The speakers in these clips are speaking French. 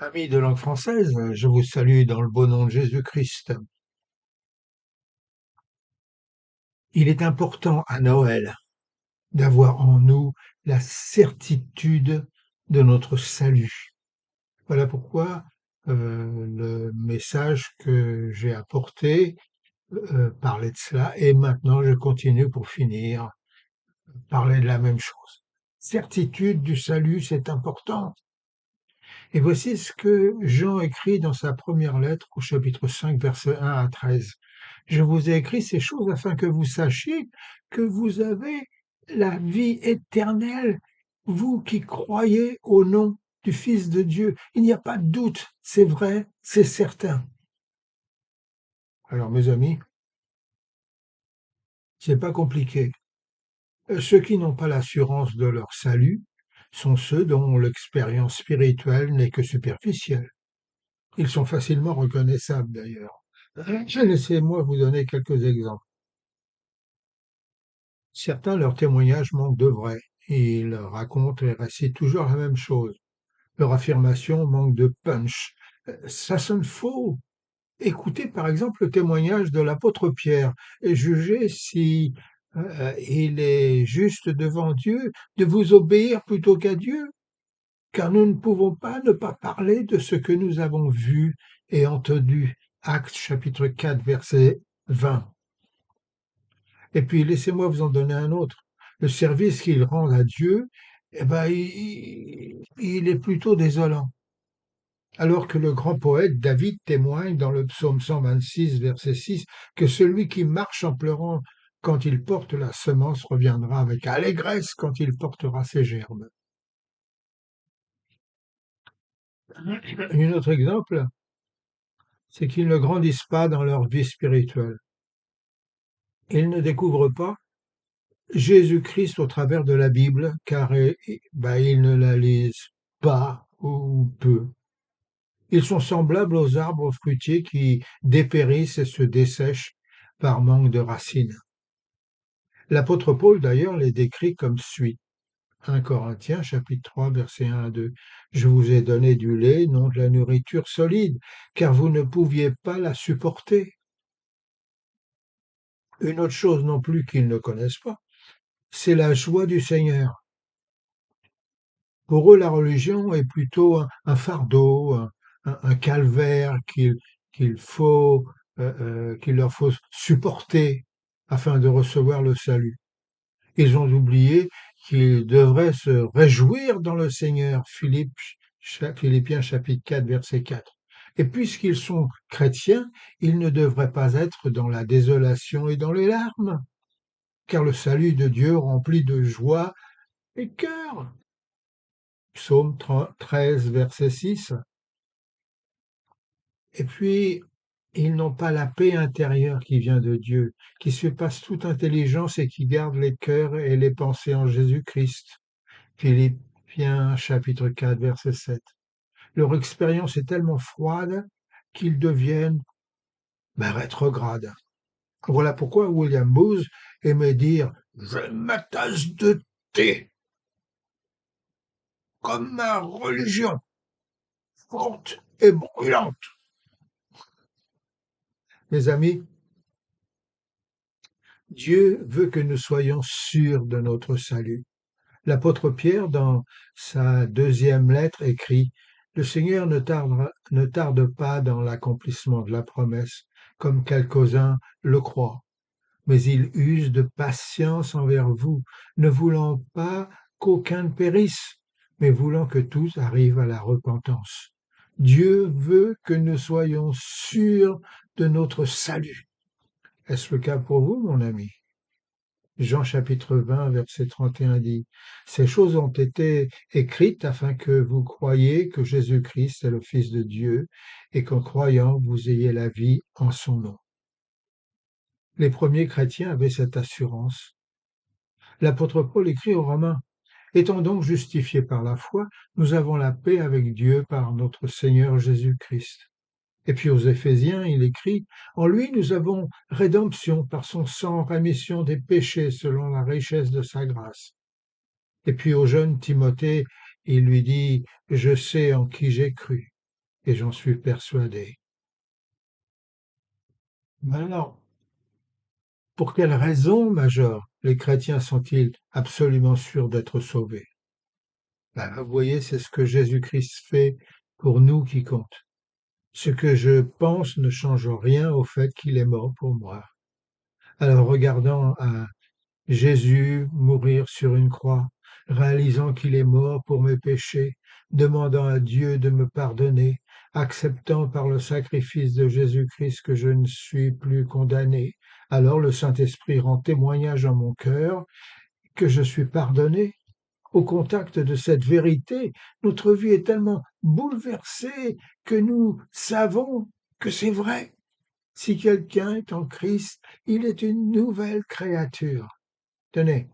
Amis de langue française, je vous salue dans le beau nom de Jésus-Christ. Il est important à Noël d'avoir en nous la certitude de notre salut. Voilà pourquoi le message que j'ai apporté parlait de cela et maintenant je continue pour finir, parler de la même chose. Certitude du salut, c'est important. Et voici ce que Jean écrit dans sa première lettre au chapitre 5, versets 1 à 13. Je vous ai écrit ces choses afin que vous sachiez que vous avez la vie éternelle, vous qui croyez au nom du Fils de Dieu. Il n'y a pas de doute, c'est vrai, c'est certain. Alors mes amis, c'est pas compliqué. Ceux qui n'ont pas l'assurance de leur salut sont ceux dont l'expérience spirituelle n'est que superficielle. Ils sont facilement reconnaissables d'ailleurs. Laissez-moi vous donner quelques exemples. Certains, leurs témoignages manquent de vrai. Ils racontent et récitent toujours la même chose. Leur affirmation manque de punch. Ça sonne faux. Écoutez par exemple le témoignage de l'apôtre Pierre et jugez si il est juste devant Dieu de vous obéir plutôt qu'à Dieu, car nous ne pouvons pas ne pas parler de ce que nous avons vu et entendu. Actes chapitre 4, verset 20. Et puis laissez-moi vous en donner un autre. Le service qu'il rend à Dieu, eh ben, il est plutôt désolant. Alors que le grand poète David témoigne dans le psaume 126, verset 6, que celui qui marche en pleurant quand il porte la semence reviendra avec allégresse quand il portera ses gerbes. Un autre exemple, c'est qu'ils ne grandissent pas dans leur vie spirituelle. Ils ne découvrent pas Jésus-Christ au travers de la Bible, car ils ne la lisent pas ou peu. Ils sont semblables aux arbres fruitiers qui dépérissent et se dessèchent par manque de racines. L'apôtre Paul d'ailleurs les décrit comme suit. 1 Corinthiens chapitre 3 versets 1 à 2. Je vous ai donné du lait, non de la nourriture solide, car vous ne pouviez pas la supporter. Une autre chose non plus qu'ils ne connaissent pas, c'est la joie du Seigneur. Pour eux, la religion est plutôt un fardeau, un calvaire qu'il leur faut supporter afin de recevoir le salut. Ils ont oublié qu'ils devraient se réjouir dans le Seigneur. Philippiens chapitre 4, verset 4. Et puisqu'ils sont chrétiens, ils ne devraient pas être dans la désolation et dans les larmes, car le salut de Dieu remplit de joie les cœurs. Psaume 13, verset 6. Et puis, ils n'ont pas la paix intérieure qui vient de Dieu, qui surpasse toute intelligence et qui garde les cœurs et les pensées en Jésus-Christ. Philippiens chapitre 4, verset 7. Leur expérience est tellement froide qu'ils deviennent rétrogrades. Voilà pourquoi William Booth aimait dire « J'aime ma tasse de thé comme ma religion, forte et brûlante. » Mes amis, Dieu veut que nous soyons sûrs de notre salut. L'apôtre Pierre, dans sa deuxième lettre, écrit « Le Seigneur ne tarde pas dans l'accomplissement de la promesse, comme quelques-uns le croient, mais il use de patience envers vous, ne voulant pas qu'aucun ne périsse, mais voulant que tous arrivent à la repentance. Dieu veut que nous soyons sûrs de notre salut. » Est-ce le cas pour vous, mon ami? Jean chapitre 20, verset 31 dit, « Ces choses ont été écrites afin que vous croyiez que Jésus-Christ est le Fils de Dieu et qu'en croyant, vous ayez la vie en son nom. » Les premiers chrétiens avaient cette assurance. L'apôtre Paul écrit aux Romains, « Étant donc justifiés par la foi, nous avons la paix avec Dieu par notre Seigneur Jésus-Christ. » Et puis aux Éphésiens, il écrit, « En lui nous avons rédemption par son sang, rémission des péchés selon la richesse de sa grâce. » Et puis au jeune Timothée, il lui dit, « Je sais en qui j'ai cru. » et j'en suis persuadé. Mais alors, pour quelle raison, Major, les chrétiens sont-ils absolument sûrs d'être sauvés? Ben, vous voyez, c'est ce que Jésus-Christ fait pour nous qui compte. Ce que je pense ne change rien au fait qu'il est mort pour moi. Alors, regardant à Jésus mourir sur une croix, réalisant qu'il est mort pour mes péchés, demandant à Dieu de me pardonner, acceptant par le sacrifice de Jésus-Christ que je ne suis plus condamné, alors le Saint-Esprit rend témoignage en mon cœur que je suis pardonné. Au contact de cette vérité, notre vie est tellement bouleversée que nous savons que c'est vrai. Si quelqu'un est en Christ, il est une nouvelle créature. Tenez,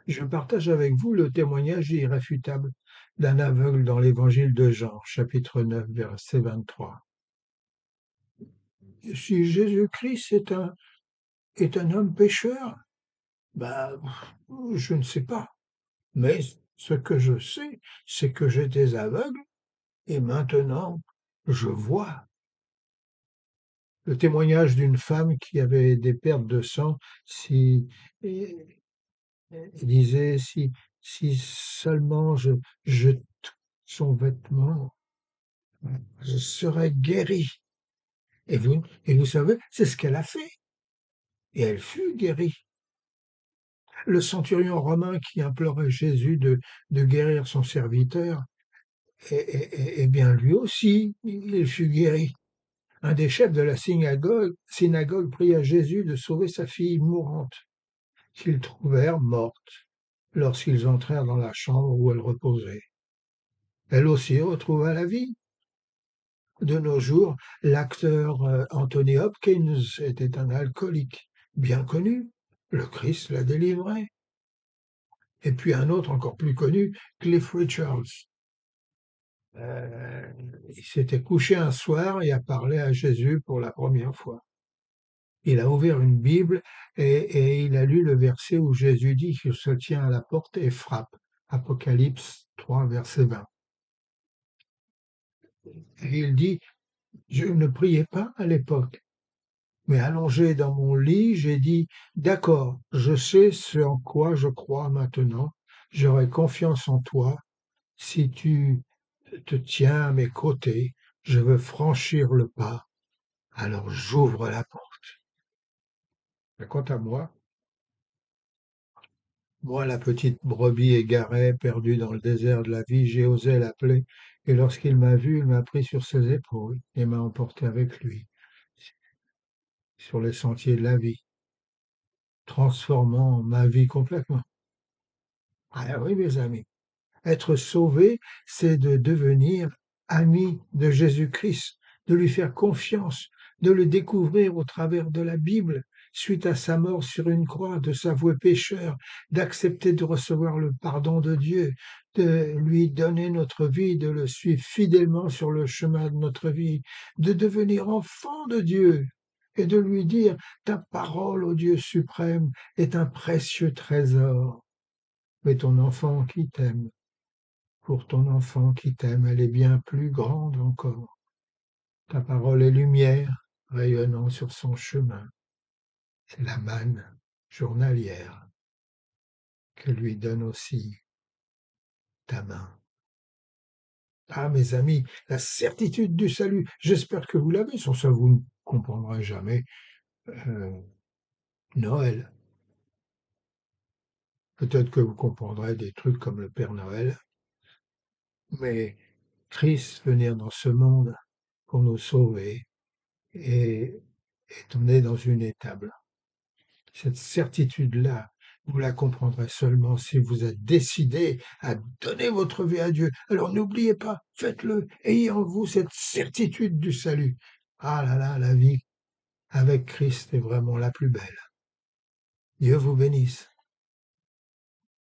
je partage avec vous le témoignage irréfutable d'un aveugle dans l'évangile de Jean, chapitre 9, verset 23. Si Jésus-Christ est un homme pécheur, ben, je ne sais pas. Mais ce que je sais, c'est que j'étais aveugle et maintenant je vois. Le témoignage d'une femme qui avait des pertes de sang, si, et- il disait, si seulement je touche son vêtement, je serais guéri. Et vous savez, c'est ce qu'elle a fait. Et elle fut guérie. Le centurion romain qui implorait Jésus de guérir son serviteur, eh bien lui aussi, il fut guéri. Un des chefs de la synagogue pria Jésus de sauver sa fille mourante, qu'ils trouvèrent morte lorsqu'ils entrèrent dans la chambre où elle reposait. Elle aussi retrouva la vie. De nos jours, l'acteur Anthony Hopkins était un alcoolique bien connu. Le Christ l'a délivré. Et puis un autre encore plus connu, Cliff Richards. Euh, il s'était couché un soir et a parlé à Jésus pour la première fois. Il a ouvert une Bible et il a lu le verset où Jésus dit qu'il se tient à la porte et frappe. Apocalypse 3, verset 20. Et il dit, je ne priais pas à l'époque, mais allongé dans mon lit, j'ai dit, d'accord, je sais ce en quoi je crois maintenant, j'aurai confiance en toi. Si tu te tiens à mes côtés, je veux franchir le pas, alors j'ouvre la porte. Mais quant à moi, la petite brebis égarée, perdue dans le désert de la vie, j'ai osé l'appeler, et lorsqu'il m'a vu, il m'a pris sur ses épaules et m'a emporté avec lui sur les sentiers de la vie, transformant ma vie complètement. Ah oui, mes amis. Être sauvé, c'est de devenir ami de Jésus-Christ, de lui faire confiance, de le découvrir au travers de la Bible, suite à sa mort sur une croix, de s'avouer pécheur, d'accepter de recevoir le pardon de Dieu, de lui donner notre vie, de le suivre fidèlement sur le chemin de notre vie, de devenir enfant de Dieu et de lui dire, ta parole, ô Dieu suprême, est un précieux trésor, mais ton enfant qui t'aime pour ton enfant qui t'aime, elle est bien plus grande encore. Ta parole est lumière, rayonnant sur son chemin. C'est la manne journalière que lui donne aussi ta main. Ah, mes amis, la certitude du salut, j'espère que vous l'avez, sans ça vous ne comprendrez jamais Noël. Peut-être que vous comprendrez des trucs comme le Père Noël, mais Christ venir dans ce monde pour nous sauver et est né dans une étable. Cette certitude-là, vous la comprendrez seulement si vous êtes décidé à donner votre vie à Dieu. Alors n'oubliez pas, faites-le, ayez en vous cette certitude du salut. Ah là là, la vie avec Christ est vraiment la plus belle. Dieu vous bénisse.